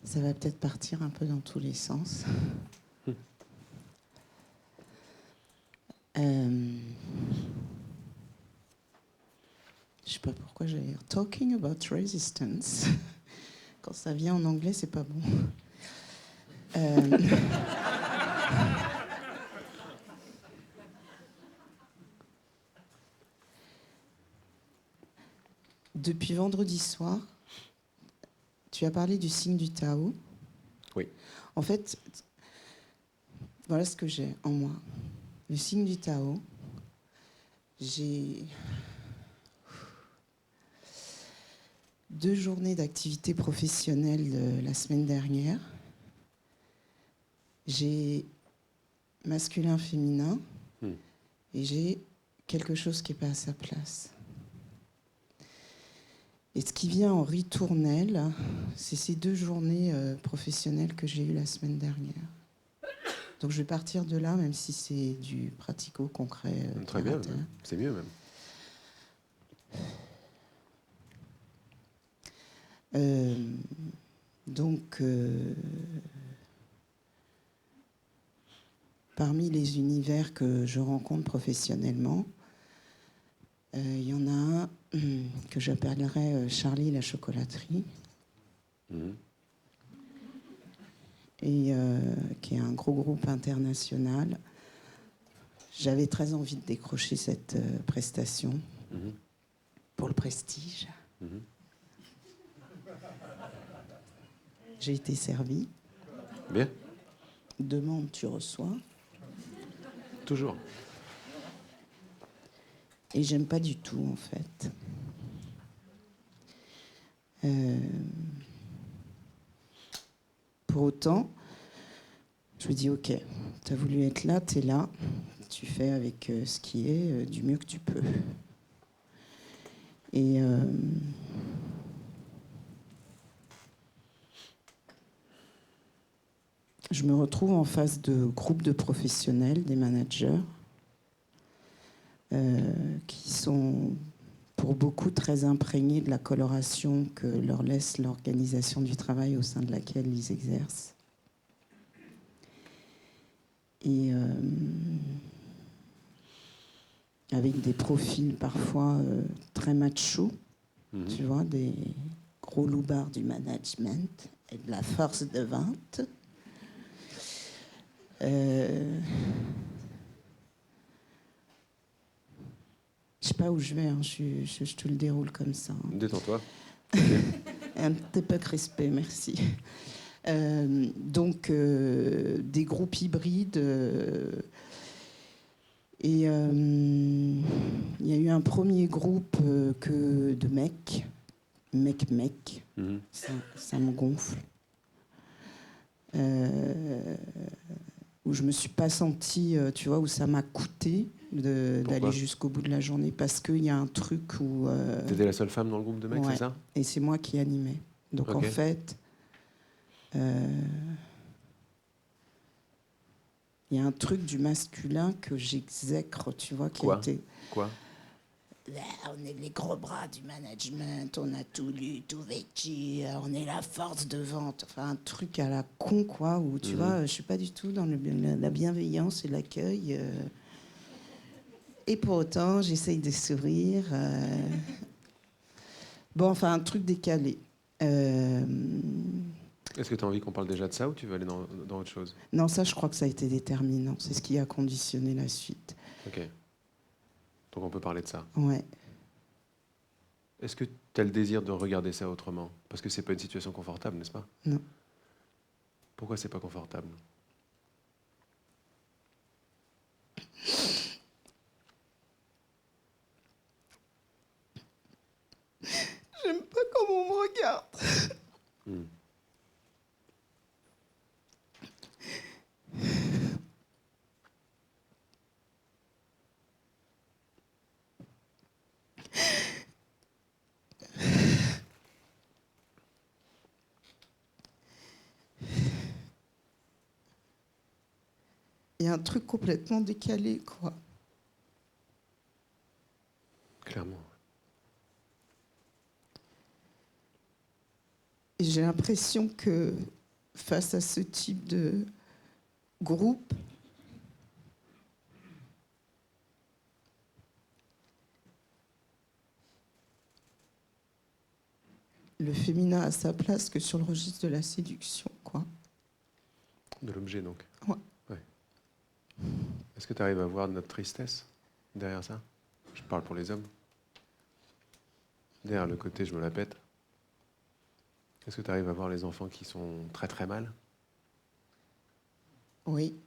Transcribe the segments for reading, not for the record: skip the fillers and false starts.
Ça va peut-être partir un peu dans tous les sens. Je sais pas pourquoi j'allais dire talking about resistance. Quand ça vient en anglais, c'est pas bon. Depuis vendredi soir, tu as parlé du signe du Tao. Oui. En fait, voilà ce que j'ai en moi. Le signe du Tao, j'ai 2 journées d'activité professionnelle la semaine dernière. J'ai masculin, féminin, et j'ai quelque chose qui n'est pas à sa place. Et ce qui vient en ritournelle, c'est ces 2 journées professionnelles que j'ai eues la semaine dernière. Donc je vais partir de là, même si c'est du pratico-concret. Très bien, c'est mieux même. Donc, parmi les univers que je rencontre professionnellement, il y en a un que j'appellerais Charlie la chocolaterie, et qui est un gros groupe international. J'avais très envie de décrocher cette prestation pour le prestige. J'ai été servie. Bien. Demande, tu reçois. Toujours. Et j'aime pas du tout, en fait. Pour autant, je me dis, ok, tu as voulu être là, tu es là, tu fais avec ce qui est du mieux que tu peux. Et je me retrouve en face de groupes de professionnels, des managers, qui sont pour beaucoup très imprégnés de la coloration que leur laisse l'organisation du travail au sein de laquelle ils exercent. Et avec des profils parfois très machos, tu vois, des gros loupards du management et de la force de vente. Je sais pas où je vais, hein. Je te le déroule comme ça. Hein. Détends-toi. Un petit peu crispé, merci. Donc, des groupes hybrides. Et il y a eu un premier groupe de mecs. Ça me gonfle. Où je me suis pas sentie, tu vois, où ça m'a coûté d'aller jusqu'au bout de la journée, parce qu'il y a un truc où... T'étais la seule femme dans le groupe de mecs, ouais, c'est ça? Et c'est moi qui animais. Donc en fait, il y a un truc du masculin que j'exècre, tu vois, qui a été... Quoi? On est les gros bras du management, on a tout lu, tout vécu, on est la force de vente. Enfin, un truc à la con, quoi, où, tu vois, je suis pas du tout dans la bienveillance et l'accueil. Et pour autant, j'essaye de sourire. Bon, enfin, un truc décalé. Est-ce que tu as envie qu'on parle déjà de ça ou tu veux aller dans autre chose? Non, ça, je crois que ça a été déterminant. C'est ce qui a conditionné la suite. Ok. Donc on peut parler de ça. Ouais. Est-ce que tu as le désir de regarder ça autrement? Parce que c'est pas une situation confortable, n'est-ce pas? Non. Pourquoi c'est pas confortable? J'aime pas comment on me regarde. Il y a un truc complètement décalé, quoi. Clairement. Et j'ai l'impression que face à ce type de groupe, le féminin a sa place que sur le registre de la séduction, quoi. De l'objet, donc. Ouais. Ouais. Est-ce que tu arrives à voir notre tristesse derrière ça? Je parle pour les hommes. Derrière le côté je me la pète. Est-ce que tu arrives à voir les enfants qui sont très très mal? Oui.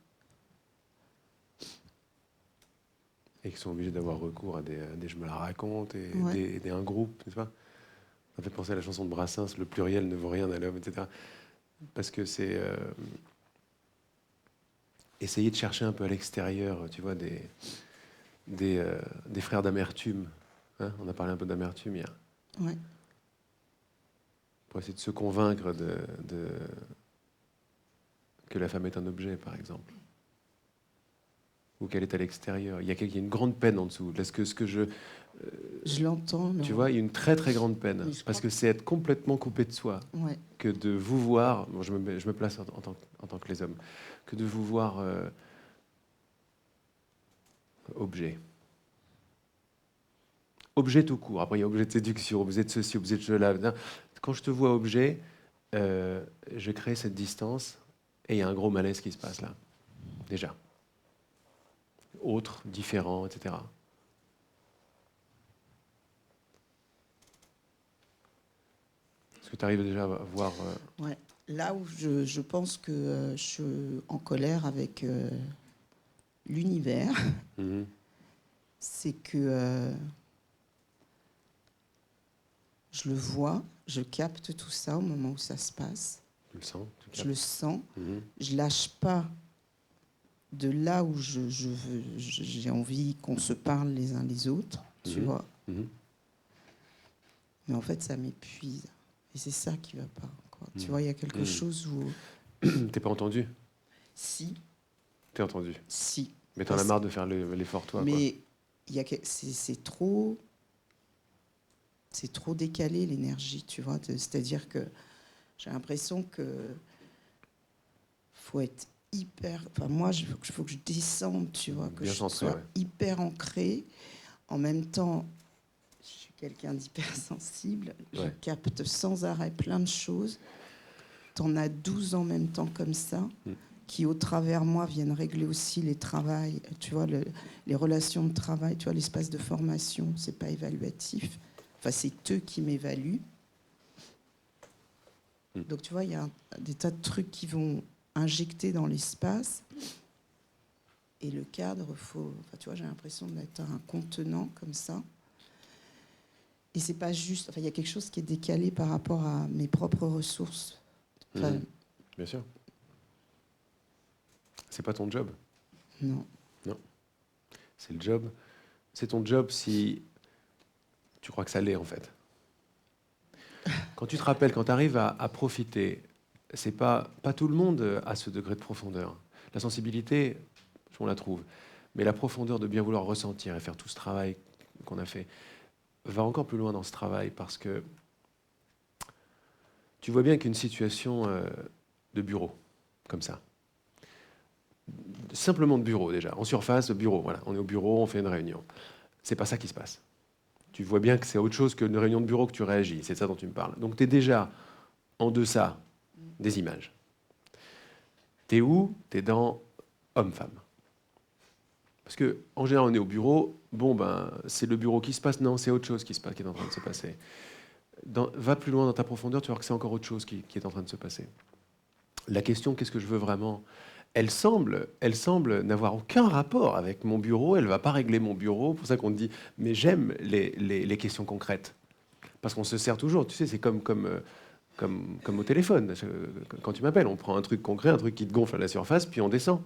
Et qui sont obligés d'avoir recours à des je me la raconte et Ouais. un groupe, n'est-ce pas? Ça fait penser à la chanson de Brassens, le pluriel ne vaut rien à l'homme, etc. Parce que c'est essayer de chercher un peu à l'extérieur, tu vois, des frères d'amertume. Hein, on a parlé un peu d'amertume hier. Ouais. Pour essayer de se convaincre que la femme est un objet, par exemple. Ou qu'elle est à l'extérieur. Il y a une grande peine en dessous. Là, ce que Je l'entends. tu vois, il y a une très très grande peine. Mais je Parce crois que c'est être complètement coupé de soi. Ouais. Que de vous voir, bon, je me place en tant que les hommes, que de vous voir objet. Objet tout court. Après, il y a objet de séduction, objet de ceci, objet de cela. Quand je te vois objet, je crée cette distance et il y a un gros malaise qui se passe là. Déjà. Autre, différent, etc. Est-ce que tu arrives déjà à voir... Ouais. Là où je pense que je suis en colère avec l'univers, c'est que je le vois, je capte tout ça au moment où ça se passe. Tu le sens? Je le sens. Je lâche pas de là où j'ai envie qu'on se parle les uns les autres, tu vois. Mais en fait, ça m'épuise. Et c'est ça qui va pas, quoi. Tu vois, il y a quelque chose où... T'es pas entendu? Si. T'es entendu. Si. Mais t'en as marre de faire l'effort, toi, quoi. Mais c'est trop... C'est trop décalé, l'énergie, tu vois. C'est-à-dire que j'ai l'impression que faut être hyper... Enfin, moi, il faut que je descende, tu vois, que Bien je centré, sois ouais. hyper ancrée. En même temps, je suis quelqu'un d'hypersensible. Je capte sans arrêt plein de choses. T'en as 12 en même temps comme ça, qui, au travers moi, viennent régler aussi les travails, tu vois, les relations de travail, tu vois, l'espace de formation, c'est pas évaluatif. Enfin, c'est eux qui m'évaluent. Donc, tu vois, il y a des tas de trucs qui vont injecter dans l'espace. Et le cadre, enfin, tu vois, j'ai l'impression d'être un contenant comme ça. Et c'est pas juste... Enfin, il y a quelque chose qui est décalé par rapport à mes propres ressources. Enfin, Bien sûr. C'est pas ton job. Non. Non. C'est le job. C'est ton job si tu crois que ça l'est, en fait. Quand tu te rappelles, quand tu arrives à profiter, c'est pas tout le monde à ce degré de profondeur. La sensibilité, on la trouve. Mais la profondeur de bien vouloir ressentir et faire tout ce travail qu'on a fait va encore plus loin dans ce travail parce que tu vois bien qu'une situation de bureau, comme ça, simplement de bureau déjà, en surface de bureau, voilà, on est au bureau, on fait une réunion. C'est pas ça qui se passe. Tu vois bien que c'est autre chose qu'une réunion de bureau que tu réagis, c'est de ça dont tu me parles. Donc tu es déjà en deçà des images. Tu es où? Tu es dans homme-femme. Parce qu'en général, on est au bureau, bon, ben, c'est le bureau qui se passe, non, c'est autre chose qui est en train de se passer. Va plus loin dans ta profondeur, tu vas voir que c'est encore autre chose qui est en train de se passer. La question, qu'est-ce que je veux vraiment? Elle semble n'avoir aucun rapport avec mon bureau, elle ne va pas régler mon bureau, pour ça qu'on te dit, mais j'aime les questions concrètes. Parce qu'on se sert toujours, tu sais, c'est comme au téléphone. Quand tu m'appelles, on prend un truc concret, un truc qui te gonfle à la surface, puis on descend.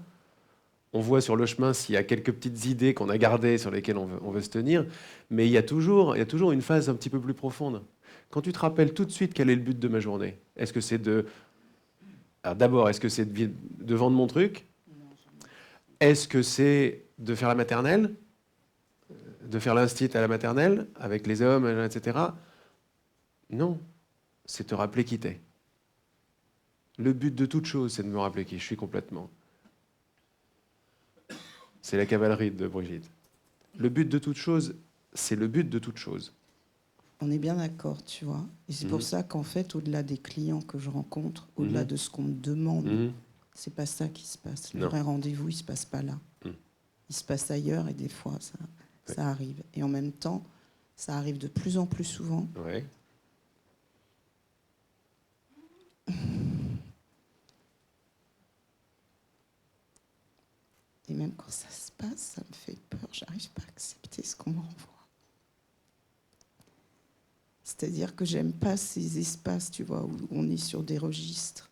On voit sur le chemin s'il y a quelques petites idées qu'on a gardées sur lesquelles on veut se tenir, mais il y a toujours une phase un petit peu plus profonde. Quand tu te rappelles tout de suite quel est le but de ma journée, est-ce que c'est alors d'abord, est-ce que c'est de vendre mon truc? Est-ce que c'est de faire la maternelle? De faire l'instit à la maternelle, avec les hommes, etc. Non, c'est te rappeler qui t'es. Le but de toute chose, c'est de me rappeler qui je suis complètement. C'est la cavalerie de Brigitte. Le but de toute chose, c'est le but de toute chose. On est bien d'accord, tu vois. Et c'est pour ça qu'en fait, au-delà des clients que je rencontre, au-delà de ce qu'on me demande, c'est pas ça qui se passe. Le vrai rendez-vous, il se passe pas là. Il se passe ailleurs et des fois, ça arrive. Et en même temps, ça arrive de plus en plus souvent. Ouais. Et même quand ça se passe, ça me fait peur. J'arrive pas à accepter ce qu'on me renvoie. C'est-à-dire que j'aime pas ces espaces, tu vois, où on est sur des registres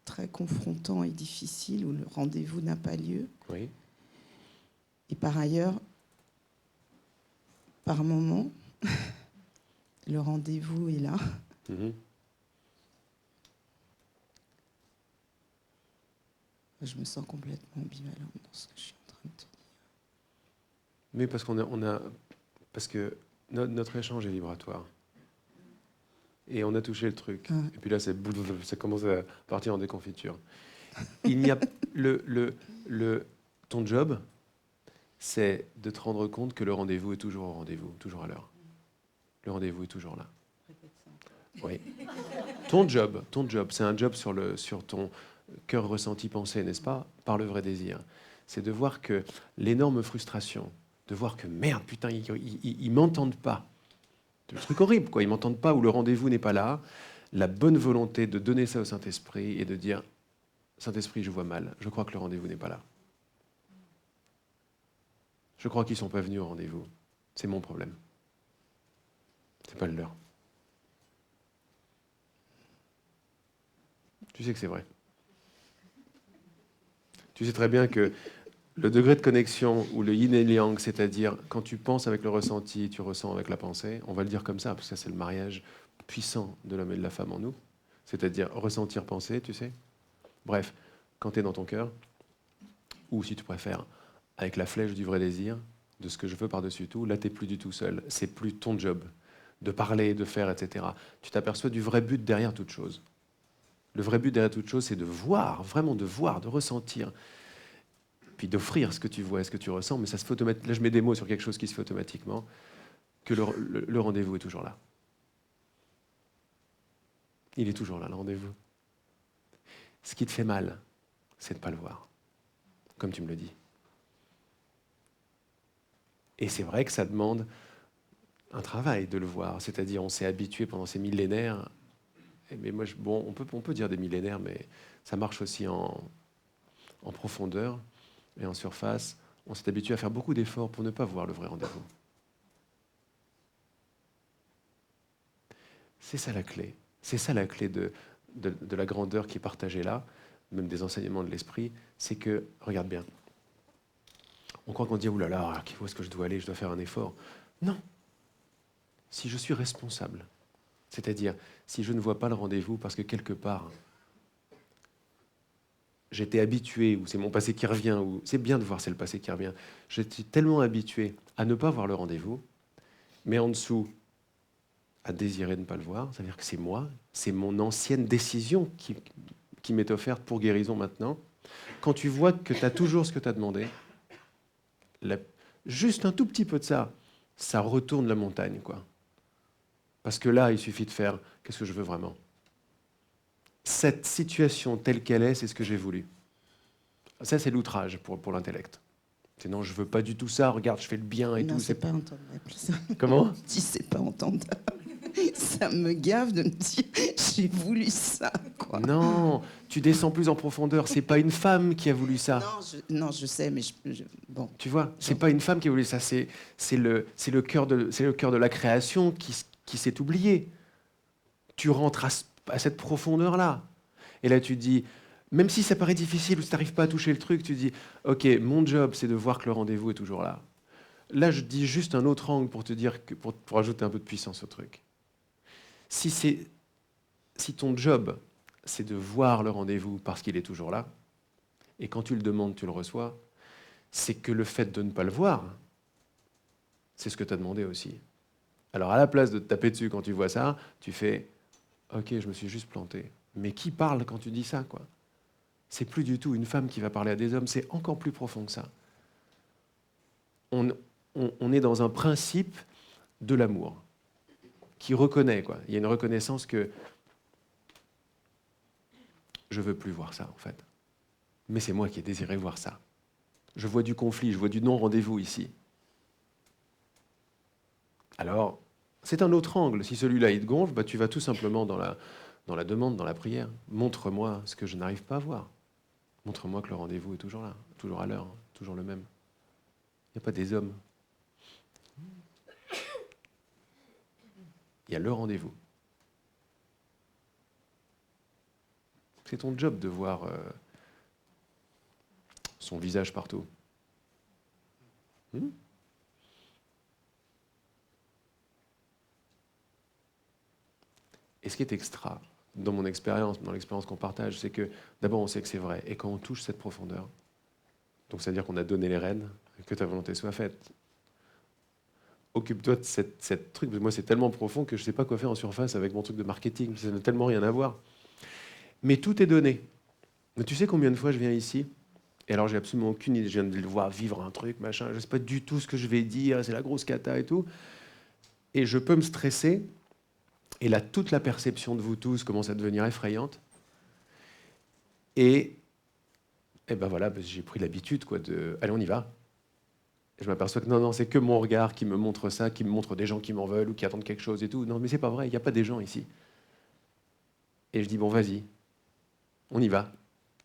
très confrontants et difficiles, où le rendez-vous n'a pas lieu. Oui. Et par ailleurs, par moment, le rendez-vous est là. Je me sens complètement ambivalente dans ce que je suis en train de te dire. Mais parce parce que notre échange est vibratoire. Et on a touché le truc. Et puis là, ça commence à partir en déconfiture. Il n'y a ton job, c'est de te rendre compte que le rendez-vous est toujours au rendez-vous, toujours à l'heure. Le rendez-vous est toujours là. Oui. Ton job, c'est un job sur ton cœur ressenti, pensé, n'est-ce pas, par le vrai désir. C'est de voir que l'énorme frustration, de voir que merde, putain, ils m'entendent pas. C'est le truc horrible, quoi. Ils m'entendent pas ou le rendez-vous n'est pas là. La bonne volonté de donner ça au Saint-Esprit et de dire Saint-Esprit, je vois mal. Je crois que le rendez-vous n'est pas là. Je crois qu'ils sont pas venus au rendez-vous. C'est mon problème. C'est pas le leur. Tu sais que c'est vrai. Tu sais très bien que le degré de connexion ou le yin et le yang, c'est-à-dire quand tu penses avec le ressenti, tu ressens avec la pensée, on va le dire comme ça, parce que ça c'est le mariage puissant de l'homme et de la femme en nous, c'est-à-dire ressentir, penser, tu sais. Bref, quand tu es dans ton cœur, ou si tu préfères, avec la flèche du vrai désir, de ce que je veux par-dessus tout, là tu n'es plus du tout seul, c'est plus ton job de parler, de faire, etc. Tu t'aperçois du vrai but derrière toute chose. Le vrai but derrière toute chose, c'est de voir, vraiment de voir, de ressentir, puis d'offrir ce que tu vois et ce que tu ressens, mais ça se fait automatiquement. Là, je mets des mots sur quelque chose qui se fait automatiquement, que le rendez-vous est toujours là. Il est toujours là, le rendez-vous. Ce qui te fait mal, c'est de ne pas le voir, comme tu me le dis. Et c'est vrai que ça demande un travail de le voir, c'est-à-dire on s'est habitué pendant ces millénaires, mais moi, on peut dire des millénaires, mais ça marche aussi en profondeur et en surface. On s'est habitué à faire beaucoup d'efforts pour ne pas voir le vrai rendez-vous. C'est ça la clé. C'est ça la clé de la grandeur qui est partagée là, même des enseignements de l'esprit, c'est que, regarde bien, on croit qu'on dit, oh là là, où est-ce que je dois aller, je dois faire un effort. Non. Si je suis responsable, c'est-à-dire si je ne vois pas le rendez-vous parce que quelque part, j'étais habitué, ou c'est mon passé qui revient, ou c'est bien de voir c'est le passé qui revient, j'étais tellement habitué à ne pas voir le rendez-vous, mais en dessous, à désirer de ne pas le voir, c'est-à-dire que c'est moi, c'est mon ancienne décision qui m'est offerte pour guérison maintenant. Quand tu vois que tu as toujours ce que tu as demandé, juste un tout petit peu de ça, ça retourne la montagne, quoi. Parce que là, il suffit de faire qu'est-ce que je veux vraiment. Cette situation telle qu'elle est, c'est ce que j'ai voulu. Ça, c'est l'outrage pour l'intellect. C'est non, je veux pas du tout ça, regarde, je fais le bien et non, tout. C'est pas entendable, ça. Comment? Je dis c'est pas entendable. Ça me gave de me dire j'ai voulu ça, quoi. Non, tu descends plus en profondeur. C'est pas une femme qui a voulu ça. Non, je sais, mais bon. Tu vois, c'est pas une femme qui a voulu ça. C'est le cœur de la création qui s'est oublié. Tu rentres à cette profondeur-là. Et là, tu dis, même si ça paraît difficile ou si tu n'arrives pas à toucher le truc, tu dis, OK, mon job, c'est de voir que le rendez-vous est toujours là. Là, je dis juste un autre angle pour te dire, pour ajouter un peu de puissance au truc. Si ton job, c'est de voir le rendez-vous parce qu'il est toujours là, et quand tu le demandes, tu le reçois, c'est que le fait de ne pas le voir, c'est ce que tu as demandé aussi. Alors, à la place de te taper dessus quand tu vois ça, tu fais « Ok, je me suis juste planté. Mais qui parle quand tu dis ça, quoi? C'est plus du tout une femme qui va parler à des hommes, c'est encore plus profond que ça. On est dans un principe de l'amour qui reconnaît, quoi. Il y a une reconnaissance que je veux plus voir ça, en fait. Mais c'est moi qui ai désiré voir ça. Je vois du conflit, je vois du non-rendez-vous ici. Alors, c'est un autre angle. Si celui-là, il te gonfle, bah, tu vas tout simplement dans la demande, dans la prière. Montre-moi ce que je n'arrive pas à voir. Montre-moi que le rendez-vous est toujours là, toujours à l'heure, toujours le même. Il n'y a pas des hommes. Il y a le rendez-vous. C'est ton job de voir son visage partout. Et ce qui est extra, dans mon expérience, dans l'expérience qu'on partage, c'est que d'abord on sait que c'est vrai. Et quand on touche cette profondeur, donc c'est-à-dire qu'on a donné les rênes, que ta volonté soit faite. Occupe-toi de cette truc. Moi, c'est tellement profond que je ne sais pas quoi faire en surface avec mon truc de marketing. Ça n'a tellement rien à voir. Mais tout est donné. Mais tu sais combien de fois je viens ici? Et alors, j'ai absolument aucune idée. Je viens de le voir vivre un truc, machin. Je ne sais pas du tout ce que je vais dire. C'est la grosse cata et tout. Et je peux me stresser. Et là, toute la perception de vous tous commence à devenir effrayante. Et ben voilà, j'ai pris l'habitude quoi, de... Allez, on y va. Et je m'aperçois que non, c'est que mon regard qui me montre ça, qui me montre des gens qui m'en veulent ou qui attendent quelque chose et tout. Non, mais c'est pas vrai, il n'y a pas des gens ici. Et je dis, bon, vas-y, on y va.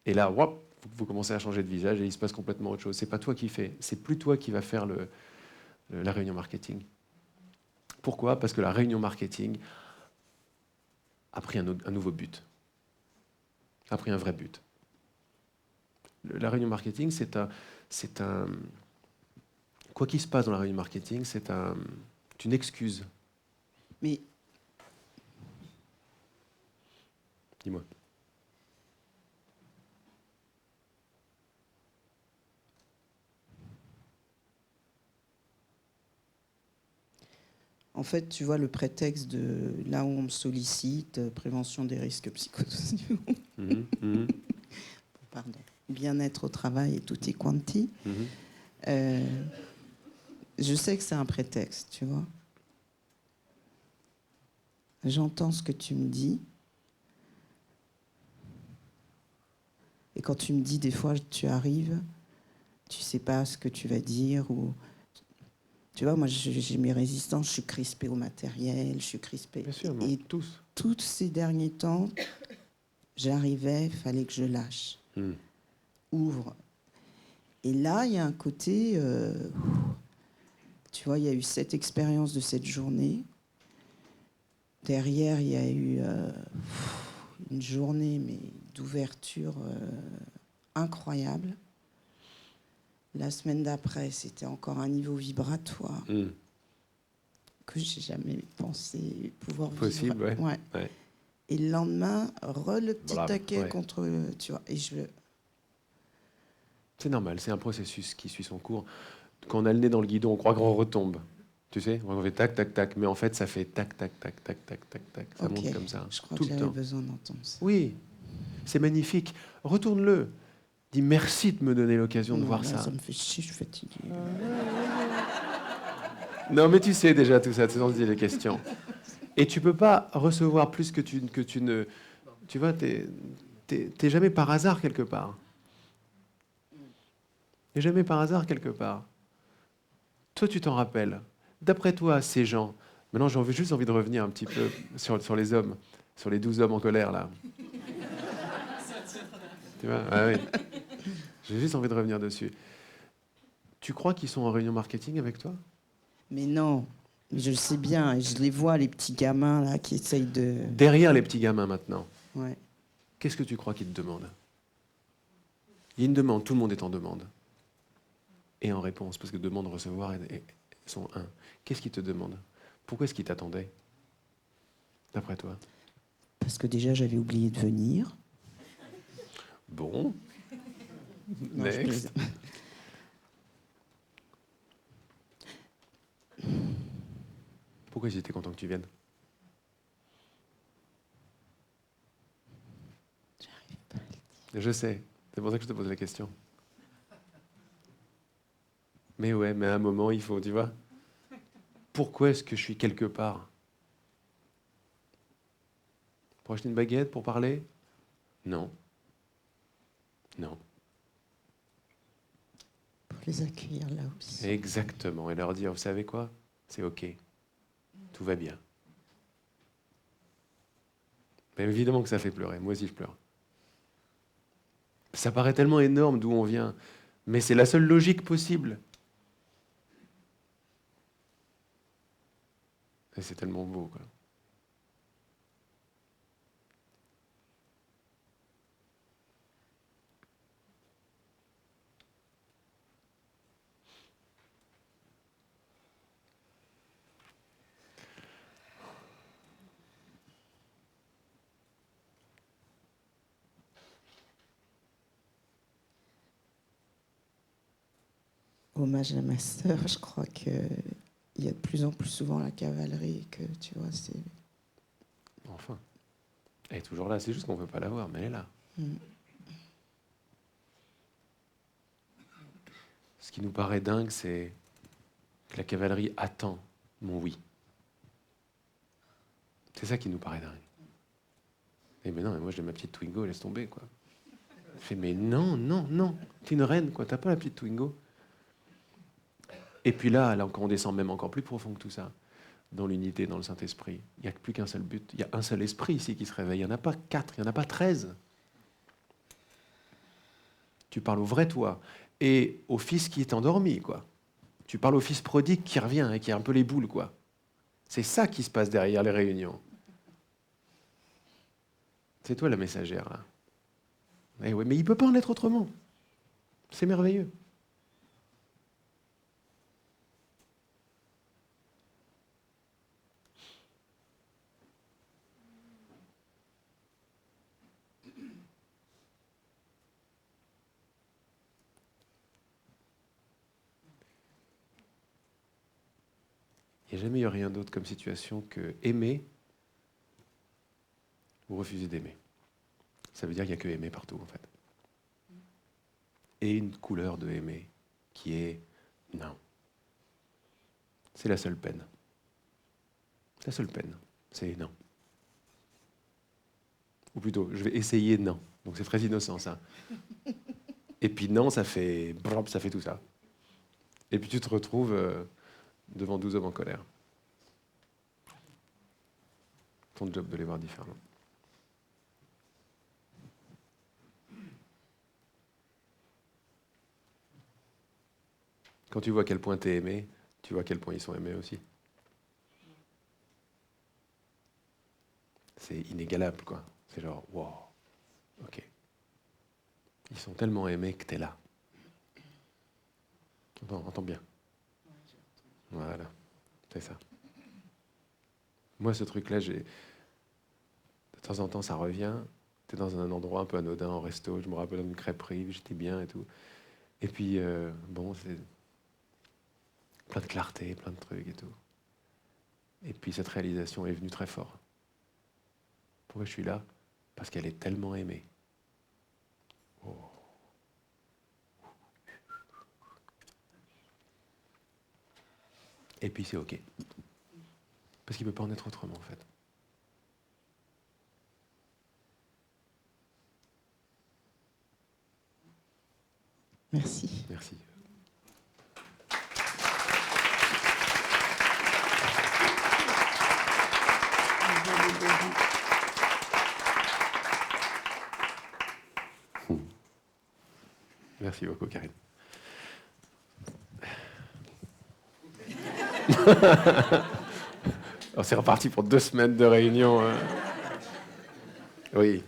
Et là, whoop, vous commencez à changer de visage et il se passe complètement autre chose. C'est pas toi qui fais, c'est plus toi qui va faire la réunion marketing. Pourquoi? Parce que la réunion marketing a pris un nouveau but, a pris un vrai but. La réunion marketing, c'est un... Quoi qu'il se passe dans la réunion marketing, c'est une excuse. Mais dis-moi. en fait, tu vois, le prétexte de là où on me sollicite, prévention des risques psychosociaux, pardon, bien-être au travail et tout est quanti. Je sais que c'est un prétexte, tu vois. J'entends ce que tu me dis. Et quand tu me dis, des fois, tu arrives, tu sais pas ce que tu vas dire. Ou... Tu vois, moi, j'ai mes résistances, je suis crispée au matériel, je suis crispée. Bien sûr, et tous. Tous ces derniers temps, j'arrivais, il fallait que je lâche. Ouvre. Et là, il y a un côté... tu vois, il y a eu cette expérience de cette journée. Derrière, il y a eu une journée mais d'ouverture incroyable. La semaine d'après, c'était encore un niveau vibratoire que j'ai jamais pensé pouvoir possible, vivre. Ouais. Ouais. Et le lendemain, le petit taquet ouais. contre... Tu vois, et C'est normal, c'est un processus qui suit son cours. Quand on a le nez dans le guidon, on croit qu'on retombe. Tu sais, on fait tac, tac, tac, mais en fait, ça fait tac, tac, tac, tac, tac, tac, tac. Ça monte comme ça. Je crois tout que le j'avais temps. besoin d'entendre ça. Oui, c'est magnifique. Retourne-le. Dis merci de me donner l'occasion de voir là, ça. Ça me fait chier, je suis fatiguée. Non, mais tu sais déjà tout ça, tu sais les questions. Et tu peux pas recevoir plus que tu ne... Tu vois, t'es jamais par hasard quelque part. T'es jamais par hasard quelque part. Toi, tu t'en rappelles. D'après toi, ces gens... Maintenant, j'ai juste envie de revenir un petit peu sur les hommes, sur les 12 hommes en colère, là. Tu vois? Ah, oui. J'ai juste envie de revenir dessus. Tu crois qu'ils sont en réunion marketing avec toi? Mais non, je le sais bien, je les vois, les petits gamins là qui essayent de... Derrière les petits gamins maintenant, Ouais. qu'est-ce que tu crois qu'ils te demandent? Il y a une demande, tout le monde est en demande. Et en réponse, parce que demande, recevoir sont un. Qu'est-ce qu'ils te demandent? Pourquoi est-ce qu'ils t'attendaient? D'après toi? Parce que déjà, j'avais oublié de venir. Bon. Non, Next. Pourquoi ils étaient contents que tu viennes? Je sais. C'est pour ça que je te pose la question. Mais ouais, mais à un moment, il faut, tu vois. Pourquoi est-ce que je suis quelque part? Pour acheter une baguette, pour parler? Non. Non. Pour les accueillir là aussi. Exactement. Et leur dire, vous savez quoi? C'est OK. Tout va bien. Mais évidemment que ça fait pleurer. Moi aussi, je pleure. Ça paraît tellement énorme d'où on vient. Mais c'est la seule logique possible. Et c'est tellement beau, quoi. Hommage à ma sœur, je crois qu'il y a de plus en plus souvent la cavalerie, que tu vois, c'est... Enfin. Elle est toujours là. C'est juste qu'on ne peut pas la voir, mais elle est là. Ce qui nous paraît dingue, c'est que la cavalerie attend mon oui. C'est ça qui nous paraît dingue. Et mais non, mais moi j'ai ma petite Twingo, laisse tomber, quoi. Elle fait, mais non, non, non, t'es une reine, quoi, t'as pas la petite Twingo. Et puis là quand on descend même encore plus profond que tout ça, dans l'unité, dans le Saint-Esprit, il n'y a plus qu'un seul but, il y a un seul esprit ici qui se réveille, il n'y en a pas 4, il n'y en a pas 13. Tu parles au vrai toi, et au fils qui est endormi, quoi. Tu parles au fils prodigue qui revient et qui a un peu les boules, quoi. C'est ça qui se passe derrière les réunions. C'est toi la messagère, là. Eh ouais, mais il ne peut pas en être autrement. C'est merveilleux. Il n'y a jamais eu rien d'autre comme situation que aimer ou refuser d'aimer. Ça veut dire qu'il n'y a que aimer partout, en fait. Et une couleur de aimer qui est non. C'est la seule peine. La seule peine, c'est non. Ou plutôt, je vais essayer non. Donc c'est très innocent, ça. Et puis non, ça fait tout ça. Et puis tu te retrouves devant 12 hommes en colère. Ton job de les voir différemment. Quand tu vois à quel point tu es aimé, tu vois à quel point ils sont aimés aussi. C'est inégalable, quoi. C'est genre, wow, ok. Ils sont tellement aimés que tu es là. Entends bien. Voilà, c'est ça. Moi, ce truc-là, de temps en temps, ça revient. Tu es dans un endroit un peu anodin, en resto, je me rappelle d'une crêperie, j'étais bien et tout. Et puis, c'est plein de clarté, plein de trucs et tout. Et puis, cette réalisation est venue très fort. Pourquoi je suis là? Parce qu'elle est tellement aimée. Oh. Et puis, c'est OK. Parce qu'il ne peut pas en être autrement, en fait. Merci. Merci. Merci beaucoup, Karine. Alors, c'est reparti pour 2 semaines de réunion. Oui.